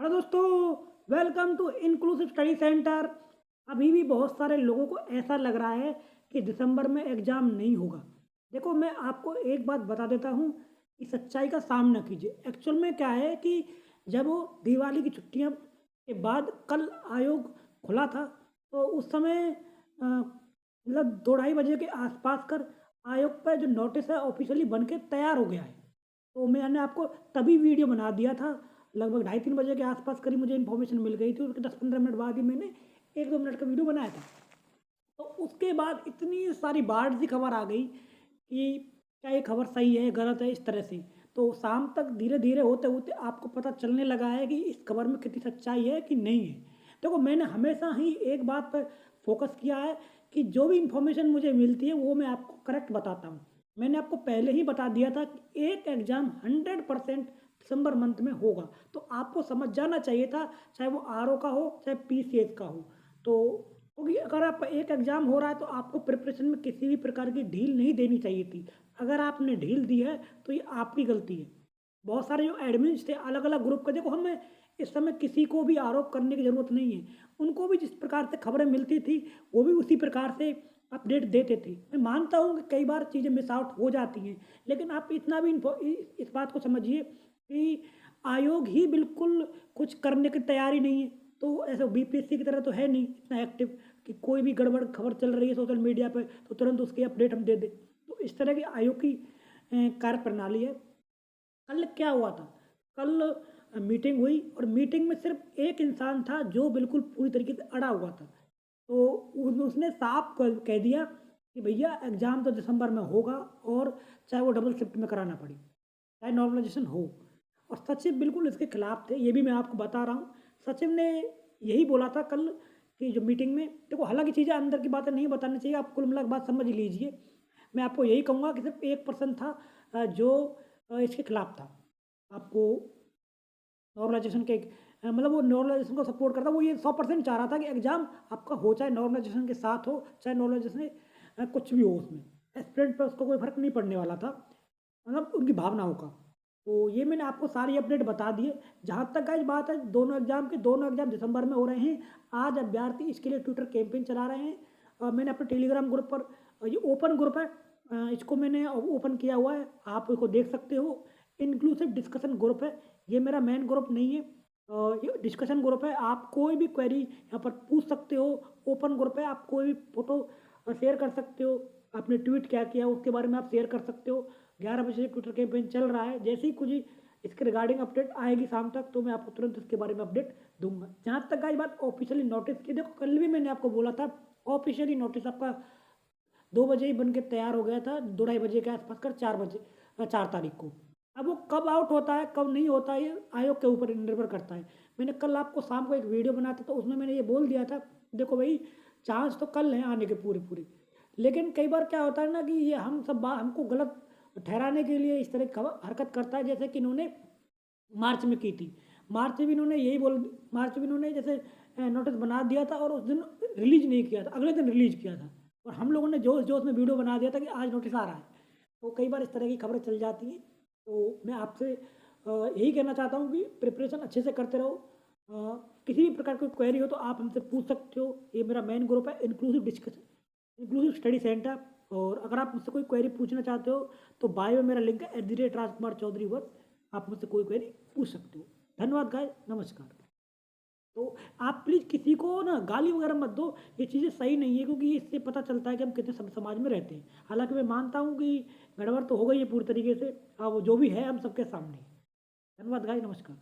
Hello दोस्तों, welcome to inclusive study centre. अभी भी बहुत सारे लोगों को ऐसा लग रहा है कि दिसंबर में एग्ज़ाम नहीं होगा। देखो, मैं आपको एक बात बता देता हूँ कि सच्चाई का सामना कीजिए। एक्चुअल में क्या है कि जब वो दिवाली की छुट्टियाँ के बाद कल आयोग खुला था, तो उस समय मतलब 2 ढाई बजे के आसपास कर आयोग पर जो नोटिस है ऑफ़िशियली बन के तैयार हो गया है। तो मैंने आपको तभी वीडियो बना दिया था। लगभग ढाई 3 बजे के आसपास करीब मुझे इन्फॉर्मेशन मिल गई थी, उसके 10-15 मिनट बाद ही मैंने 1-2 मिनट का वीडियो बनाया था। तो उसके बाद इतनी सारी बाढ़ सी खबर आ गई कि क्या ये खबर सही है, गलत है, इस तरह से। तो शाम तक धीरे-धीरे होते-होते आपको पता चलने लगा है कि इस खबर में कितनी सच्चाई है कि नहीं है। देखो, मैंने हमेशा ही एक बात पर फ़ोकस किया है कि जो भी इन्फॉर्मेशन मुझे मिलती है वो मैं आपको करेक्ट बताता हूँ। मैंने आपको पहले ही बता दिया था कि एक एग्ज़ाम 100% दिसंबर मंथ में होगा, तो आपको समझ जाना चाहिए था, चाहे वो आरओ का हो, चाहे पीसीएस का हो। तो क्योंकि अगर आप एक एग्ज़ाम हो रहा है तो आपको प्रिपरेशन में किसी भी प्रकार की ढील नहीं देनी चाहिए थी। अगर आपने ढील दी है तो ये आपकी गलती है। बहुत सारे जो एडमिन्स थे अलग-अलग ग्रुप के, देखो हमें इस समय किसी को भी आरोप करने की ज़रूरत नहीं है। उनको भी जिस प्रकार से खबरें मिलती थी, वो भी उसी प्रकार से अपडेट देते थे। मैं मानता हूँ कि कई बार चीज़ें मिस आउट हो जाती हैं, लेकिन आप इतना भी इस बात को समझिए कि आयोग ही बिल्कुल कुछ करने की तैयारी नहीं है। तो ऐसा बीपीएससी की तरह तो है नहीं इतना एक्टिव कि कोई भी गड़बड़ खबर चल रही है सोशल मीडिया पे तो तुरंत उसकी अपडेट हम दे दें। तो इस तरह की आयोग की कार्यप्रणाली है। कल क्या हुआ था? कल मीटिंग हुई और मीटिंग में सिर्फ़ एक इंसान था जो बिल्कुल पूरी तरीके से अड़ा हुआ था। तो उसने साफ कह दिया कि भैया एग्ज़ाम तो दिसंबर में होगा, और चाहे वो डबल शिफ्ट में कराना पड़े, चाहे नॉर्मलाइज़ेशन हो। और सचिव बिल्कुल इसके खिलाफ थे, ये भी मैं आपको बता रहा हूँ। सचिव ने यही बोला था कल कि जो मीटिंग में, देखो हालाँकि चीज़ें अंदर की बातें नहीं बतानी चाहिए, आप कुल मिला के बात समझ लीजिए। मैं आपको यही कहूँगा कि सिर्फ़ एक पर्सन था जो इसके खिलाफ था। आपको नॉर्मलाइज़ेशन के मतलब वो नॉर्मलाइज़ेशन को सपोर्ट करता, वो ये 100% चाह रहा था कि एग्ज़ाम आपका हो, चाहे नॉर्मलाइज़ेशन के साथ हो, चाहे नॉर्मलाइज़ेशन कुछ भी हो उसमें। एस्पिरेंट पे उसको कोई फ़र्क नहीं पड़ने वाला था, मतलब उनकी भावनाओं का। तो ये मैंने आपको सारी अपडेट बता दी है। जहाँ तक गाइस बात है दोनों एग्ज़ाम दिसंबर में हो रहे हैं। आज अभ्यर्थी इसके लिए ट्विटर कैंपेन चला रहे हैं। मैंने अपने टेलीग्राम ग्रुप पर ये ओपन ग्रुप है, इसको मैंने ओपन किया हुआ है, आप इसको देख सकते हो। इंक्लूसिव डिस्कशन ग्रुप है, ये मेरा मेन ग्रुप नहीं है। ये डिस्कशन ग्रुप है, आप कोई भी क्वेरी यहाँ पर पूछ सकते हो। ओपन ग्रुप है, आप कोई भी फ़ोटो शेयर कर सकते हो। आपने ट्वीट क्या किया उसके बारे में आप शेयर कर सकते हो। 11 बजे ट्विटर कैंपेन चल रहा है, जैसे ही कुछ इसके रिगार्डिंग अपडेट आएगी शाम तक तो मैं आपको तुरंत इसके बारे में अपडेट दूँगा। जहाँ तक गाइस बात ऑफ़िशियली नोटिस की, देखो कल भी मैंने आपको बोला था ऑफ़िशियली नोटिस आपका 2 बजे ही बन के तैयार हो गया था, 2 ढाई बजे के आस-पास कर 4 बजे 4 तारीख को। अब वो कब आउट होता है, कब नहीं होता है, ये आयोग के ऊपर निर्भर करता है। मैंने कल आपको शाम को एक वीडियो बनाया था, तो उसमें मैंने ये बोल दिया था, देखो भई चांस तो कल हैं आने के पूरे-पूरे। लेकिन कई बार क्या होता है ना कि ये हम सब हमको गलत ठहराने के लिए इस तरह की हरकत करता है, जैसे कि इन्होंने मार्च में की थी। मार्च में इन्होंने जैसे नोटिस बना दिया था और उस दिन रिलीज़ नहीं किया था, अगले दिन रिलीज़ किया था। और हम लोगों ने जोश-जोश में वीडियो बना दिया था कि आज नोटिस आ रहा है। तो कई बार इस तरह की खबरें चल जाती हैं। तो मैं आपसे यही कहना चाहता हूँ कि प्रिपरेशन अच्छे से करते रहो। किसी भी प्रकार की क्वेरी हो तो आप हमसे पूछ सकते हो। ये मेरा मेन ग्रुप है इंक्लूसिव स्टडी सेंटर। और अगर आप मुझसे कोई क्वेरी पूछना चाहते हो तो बायो में मेरा लिंक है @राजकुमार चौधरी 1। आप मुझसे कोई क्वेरी पूछ सकते हो। धन्यवाद गाइस, नमस्कार। तो आप प्लीज़ किसी को ना गाली वगैरह मत दो, ये चीज़ें सही नहीं है, क्योंकि इससे पता चलता है कि हम कितने समाज में रहते हैं। हालाँकि मैं मानता हूँ कि गड़बड़ तो हो गई है पूरी तरीके से, अब जो भी है हम सबके सामने है। धन्यवाद गाइस, नमस्कार।